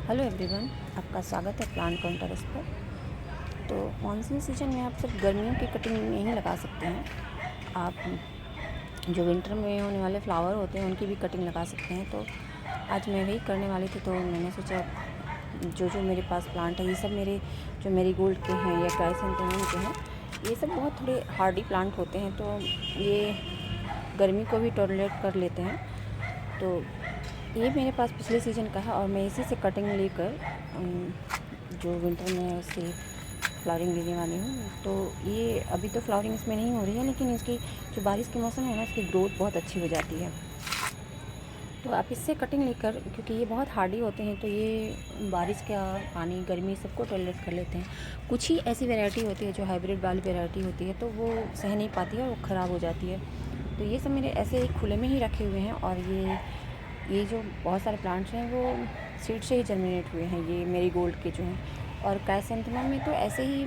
Hello everyone, आपका स्वागत है प्लांट काउंटर्स पर। तो मानसून सीजन में आप सिर्फ गर्मियों की कटिंग नहीं लगा सकते हैं, आप जो विंटर में होने वाले फ्लावर होते हैं उनकी भी कटिंग लगा सकते हैं। तो आज मैं वही करने वाली थी, तो मैंने सोचा जो मेरे पास प्लांट है, ये सब मेरे जो मैरीगोल्ड के हैं या क्राइसेंथेमम के हैं, ये सब बहुत थोड़े हार्डी प्लांट होते हैं, तो ये गर्मी को भी टॉलरेट कर लेते हैं। तो ये मेरे पास पिछले सीज़न का है और मैं इसी से कटिंग लेकर जो विंटर में इससे फ्लावरिंग लेने वाली हूँ। तो ये अभी तो फ्लावरिंग इसमें नहीं हो रही है, लेकिन इसकी जो बारिश के मौसम है ना, इसकी ग्रोथ बहुत अच्छी हो जाती है। तो आप इससे कटिंग लेकर, क्योंकि ये बहुत हार्डी होते हैं, तो ये बारिश का पानी, गर्मी सबको टॉलरेट कर लेते हैं। कुछ ही ऐसी वैरायटी होती है जो हाइब्रिड वाली वैरायटी होती है, तो वो सह नहीं पाती है, वो ख़राब हो जाती है। तो ये सब मेरे ऐसे ही खुले में ही रखे हुए हैं, और ये जो बहुत सारे प्लांट्स हैं वो सीड से ही जर्मिनेट हुए हैं, ये मैरीगोल्ड के जो हैं। और क्राइसेंथेमम में तो ऐसे ही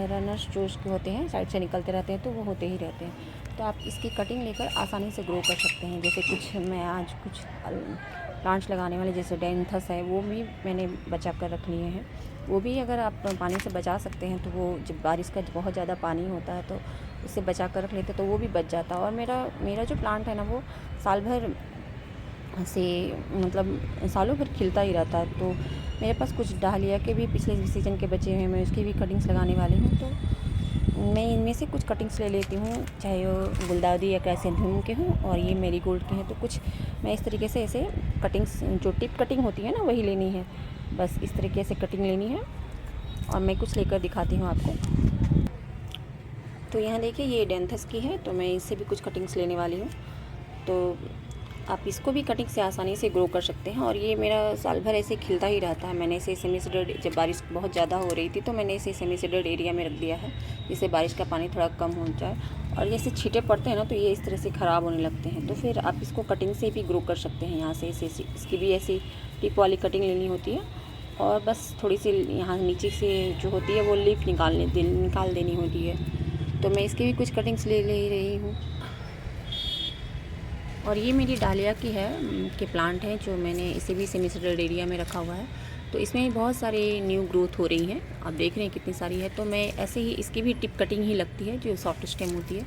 रनर्स जो उसके होते हैं साइड से निकलते रहते हैं, तो वो होते ही रहते हैं। तो आप इसकी कटिंग लेकर आसानी से ग्रो कर सकते हैं। जैसे मैं आज कुछ प्लांट्स लगाने वाले, जैसे डेंथस है, वो भी मैंने बचा कर रख लिए हैं। वो भी अगर आप पानी से बचा सकते हैं, तो वो जब बारिश का बहुत ज़्यादा पानी होता है तो उससे बचा कर रख लेते, तो वो भी बच जाता। और मेरा जो प्लांट है ना, वो साल भर से मतलब सालों भर खिलता ही रहता है। तो मेरे पास कुछ डहलिया के भी पिछले सीज़न के बचे हुए हैं, मैं उसकी भी कटिंग्स लगाने वाली हूँ। तो मैं इनमें से कुछ कटिंग्स ले लेती हूँ, चाहे वो गुलदाउदी या क्राइसेंथेमम के हों, और ये मैरीगोल्ड के हैं। तो कुछ मैं इस तरीके से ऐसे कटिंग्स, जो टिप कटिंग होती है ना, वही लेनी है, बस इस तरीके से कटिंग लेनी है। और मैं कुछ लेकर दिखाती हूँ आपको। तो यहाँ देखिए, ये डेंथस की है, तो मैं इससे भी कुछ कटिंग्स लेने वाली हूँ। तो आप इसको भी कटिंग से आसानी से ग्रो कर सकते हैं, और ये मेरा साल भर ऐसे खिलता ही रहता है। मैंने इसे सेमी सीडेड, जब बारिश बहुत ज़्यादा हो रही थी तो मैंने इसे सेमी सीडेड एरिया में रख दिया है, जिससे बारिश का पानी थोड़ा कम हो जाए। और जैसे छींटे पड़ते हैं ना, तो ये इस तरह से ख़राब होने लगते हैं। तो फिर आप इसको कटिंग से भी ग्रो कर सकते हैं। यहाँ से इसकी भी ऐसी टिप वाली कटिंग लेनी होती है, और बस थोड़ी सी यहाँ नीचे से जो होती है वो लीफ निकाल देनी होती है। तो मैं इसकी भी कुछ कटिंग्स ले रही हूँ। और ये मेरी डालिया की है के प्लांट है, जो मैंने इसे भी सेमी सीडेड एरिया में रखा हुआ है। तो इसमें भी बहुत सारी न्यू ग्रोथ हो रही है, आप देख रहे हैं कितनी सारी है। तो मैं ऐसे ही इसकी भी टिप कटिंग ही लगती है, जो सॉफ्ट स्टेम होती है।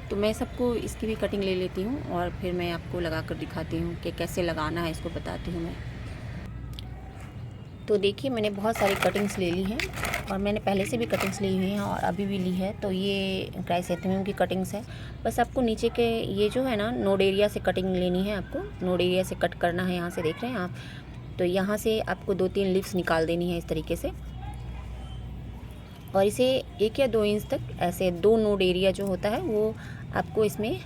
तो मैं सबको इसकी भी कटिंग ले लेती हूँ, और फिर मैं आपको लगा कर दिखाती हूँ कि कैसे लगाना है, इसको बताती हूँ मैं। तो देखिए, मैंने बहुत सारी कटिंग्स ले ली हैं, और मैंने पहले से भी कटिंग्स ली हुई हैं और अभी भी ली है। तो ये क्राइसेंथेमम की कटिंग्स है। बस आपको नीचे के ये जो है ना, नोड एरिया से कटिंग लेनी है, आपको नोड एरिया से कट करना है। यहाँ से देख रहे हैं आप, तो यहाँ से आपको 2-3 लीव्स निकाल देनी है इस तरीके से, और इसे 1 या 2 इंच तक ऐसे 2 नोड एरिया जो होता है वो आपको इसमें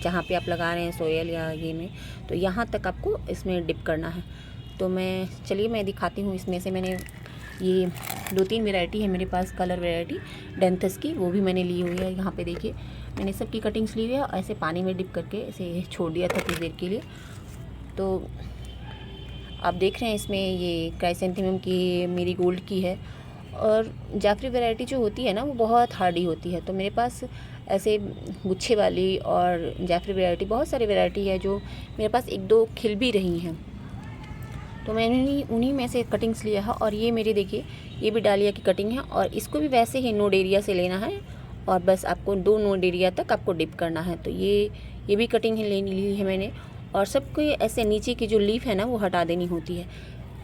जहाँ पे आप लगा रहे हैं सोयल या ये में, तो यहाँ तक आपको इसमें डिप करना है। तो मैं दिखाती हूँ। इसमें से मैंने ये 2-3 वैरायटी है मेरे पास, कलर वैरायटी डेंथस की, वो भी मैंने ली हुई है। यहाँ पे देखिए, मैंने सबकी कटिंग्स ली हुई है, ऐसे पानी में डिप करके ऐसे छोड़ दिया था कुछ देर के लिए। तो आप देख रहे हैं, इसमें ये क्राइसेंथेमम की, मैरीगोल्ड की है। और जाफरी वैरायटी जो होती है ना, वो बहुत हार्डी होती है। तो मेरे पास ऐसे गुच्छे वाली और जाफरी वैरायटी, बहुत सारी वैरायटी है जो मेरे पास 1-2 खिल भी रही हैं। तो मैंने उन्हीं में से कटिंग्स लिया है। और ये मेरे देखिए, ये भी डालिया की कटिंग है, और इसको भी वैसे ही नोड एरिया से लेना है, और बस आपको 2 नोड एरिया तक आपको डिप करना है। तो ये भी कटिंग लेनी ली है मैंने। और सबको ऐसे नीचे की जो लीफ है ना, वो हटा देनी होती है।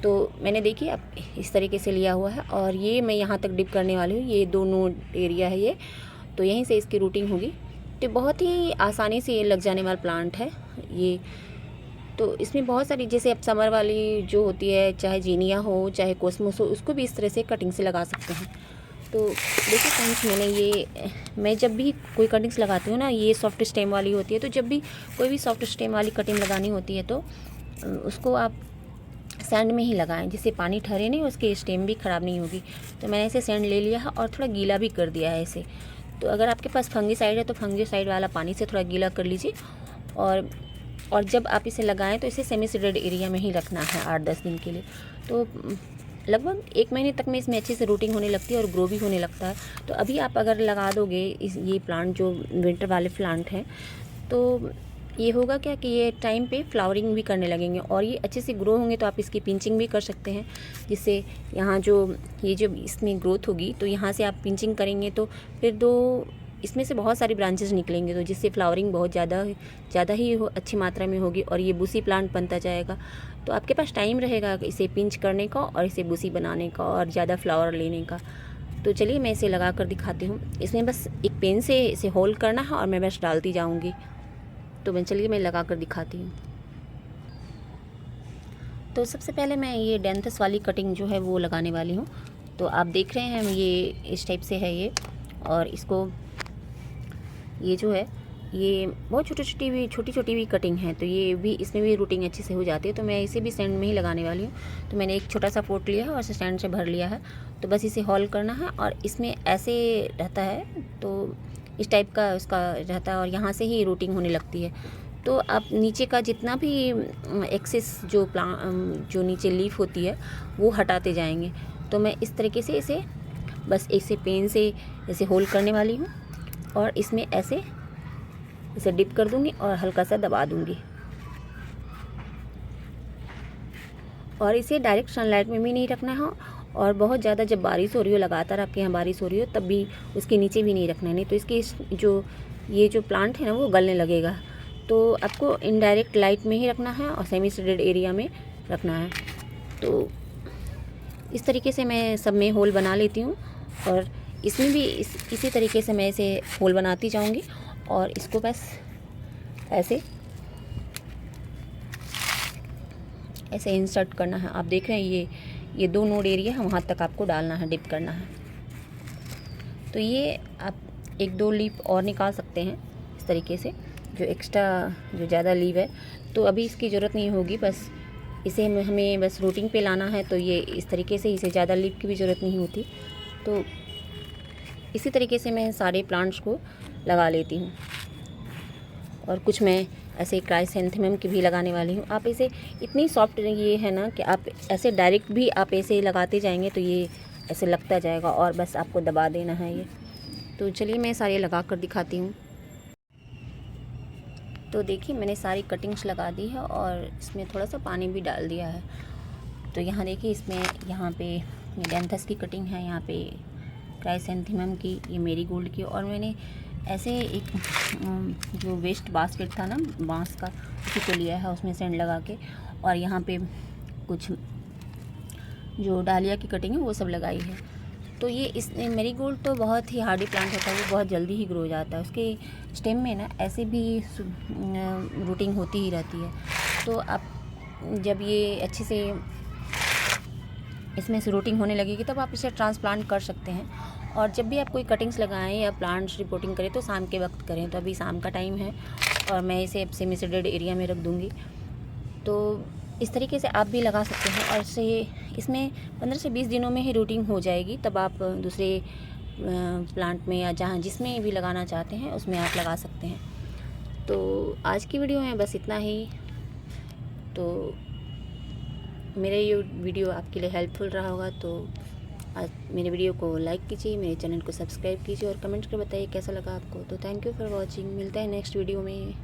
तो मैंने देखिए अब इस तरीके से लिया हुआ है, और ये मैं यहाँ तक डिप करने वाली हूँ। ये 2 नोड एरिया है ये, तो यहीं से इसकी रूटिंग होगी। तो बहुत ही आसानी से ये लग जाने वाला प्लांट है ये। तो इसमें बहुत सारी, जैसे अब समर वाली जो होती है, चाहे जीनिया हो चाहे कोसमोस हो, उसको भी इस तरह से कटिंग से लगा सकते हैं। तो देखिए फ्रेंड्स, मैं जब भी कोई कटिंग्स लगाती हूँ ना, ये सॉफ्ट स्टेम वाली होती है। तो जब भी कोई भी सॉफ्ट स्टेम वाली कटिंग लगानी होती है, तो उसको आप सैंड में ही लगाएं, जिससे पानी ठहरे नहीं, उसकी स्टेम भी ख़राब नहीं होगी। तो मैंने ऐसे सैंड ले लिया है और थोड़ा गीला भी कर दिया है ऐसे। तो अगर आपके पास फंगीसाइड है, तो फंगीसाइड वाला पानी से थोड़ा गीला कर लीजिए। और जब आप इसे लगाएं, तो इसे सेमी सीडेड एरिया में ही रखना है 8-10 दिन के लिए। तो लगभग 1 महीने तक में इसमें अच्छे से रूटिंग होने लगती है और ग्रो भी होने लगता है। तो अभी आप अगर लगा दोगे ये प्लांट, जो विंटर वाले प्लांट हैं, तो ये होगा क्या कि ये टाइम पे फ्लावरिंग भी करने लगेंगे और ये अच्छे से ग्रो होंगे। तो आप इसकी पिंचिंग भी कर सकते हैं, जिससे यहाँ जो ये जो इसमें ग्रोथ होगी तो यहाँ से आप पिंचिंग करेंगे तो फिर इसमें से बहुत सारी ब्रांचेस निकलेंगे, तो जिससे फ्लावरिंग बहुत ज़्यादा ही अच्छी मात्रा में होगी और ये बुशी प्लांट बनता जाएगा। तो आपके पास टाइम रहेगा इसे पिंच करने का और इसे बुशी बनाने का और ज़्यादा फ्लावर लेने का। तो चलिए मैं इसे लगा कर दिखाती हूँ। इसमें बस एक पेन से इसे होल्ड करना है और मैं बस डालती जाऊँगी। तो मैं लगा कर दिखाती हूँ। तो सबसे पहले मैं ये डेंथस वाली कटिंग जो है वो लगाने वाली हूँ। तो आप देख रहे हैं ये इस टाइप से है ये, और इसको ये जो है ये बहुत छोटी छोटी भी कटिंग है, तो ये भी इसमें भी रूटिंग अच्छे से हो जाती है। तो मैं इसे भी स्टैंड में ही लगाने वाली हूँ। तो मैंने एक छोटा सा पोट लिया है और इसे स्टैंड से भर लिया है। तो बस इसे हॉल करना है और इसमें ऐसे रहता है, तो इस टाइप का उसका रहता है और यहाँ से ही रूटिंग होने लगती है। तो आप नीचे का जितना भी एक्सेस जो नीचे लीफ होती है वो हटाते जाएंगे। तो मैं इस तरीके से इसे बस ऐसे पेन से ऐसे होल्ड करने वाली हूँ और इसमें ऐसे इसे डिप कर दूंगी और हल्का सा दबा दूंगी। और इसे डायरेक्ट सनलाइट में भी नहीं रखना है और बहुत ज़्यादा जब बारिश हो रही हो, लगातार आपके यहाँ बारिश हो रही हो, तब भी उसके नीचे भी नहीं रखना है, नहीं तो इसकी ये जो प्लांट है ना वो गलने लगेगा। तो आपको इनडायरेक्ट लाइट में ही रखना है और सेमी शेडेड एरिया में रखना है। तो इस तरीके से मैं सब में होल बना लेती हूँ और इसमें भी इसी तरीके से मैं इसे होल बनाती जाऊँगी और इसको बस ऐसे इंसर्ट करना है। आप देख रहे हैं ये 2 नोड एरिया है, वहाँ तक आपको डालना है, डिप करना है। तो ये आप 1-2 लीफ और निकाल सकते हैं इस तरीके से, जो एक्स्ट्रा जो ज़्यादा लीफ है तो अभी इसकी ज़रूरत नहीं होगी। बस इसे हमें बस रूटिंग पे लाना है, तो ये इस तरीके से, इसे ज़्यादा लीफ की भी ज़रूरत नहीं होती। तो इसी तरीके से मैं सारे प्लांट्स को लगा लेती हूँ और कुछ मैं ऐसे क्राइसैंथेमम की भी लगाने वाली हूँ। आप इसे इतनी सॉफ्ट ये है ना कि आप ऐसे डायरेक्ट भी आप ऐसे लगाते जाएंगे तो ये ऐसे लगता जाएगा और बस आपको दबा देना है ये। तो चलिए मैं सारे लगा कर दिखाती हूँ। तो देखिए मैंने सारी कटिंग्स लगा दी है और इसमें थोड़ा सा पानी भी डाल दिया है। तो यहाँ देखिए इसमें यहाँ पे डेंथस की कटिंग है, यहाँ पे क्राइसैंथेमम की, ये मेरीगोल्ड की, और मैंने ऐसे एक जो वेस्ट बास्केट था ना बांस का, उसी को लिया है, उसमें सेंड लगा के, और यहाँ पे कुछ जो डालिया की कटिंग है वो सब लगाई है। तो ये इस मेरीगोल्ड तो बहुत ही हार्डी प्लांट होता है, वो बहुत जल्दी ही ग्रो हो जाता है। उसके स्टेम में ना ऐसे भी रूटिंग होती ही रहती है। तो आप जब ये अच्छे से इसमें से रूटिंग होने लगेगी तब आप इसे ट्रांसप्लांट कर सकते हैं। और जब भी आप कोई कटिंग्स लगाएं या प्लांट्स रिपोर्टिंग करें तो शाम के वक्त करें। तो अभी शाम का टाइम है और मैं इसे सेमी शेडेड एरिया में रख दूँगी। तो इस तरीके से आप भी लगा सकते हैं और इसमें 15 से 20 दिनों में ही रूटिंग हो जाएगी। तब आप दूसरे प्लांट में या जिसमें भी लगाना चाहते हैं उसमें आप लगा सकते हैं। तो आज की वीडियो में बस इतना ही। तो मेरा ये वीडियो आपके लिए हेल्पफुल रहा होगा, तो आज मेरे वीडियो को लाइक कीजिए, मेरे चैनल को सब्सक्राइब कीजिए और कमेंट कर बताइए कैसा लगा आपको। तो थैंक यू फॉर वॉचिंग। मिलता है नेक्स्ट वीडियो में।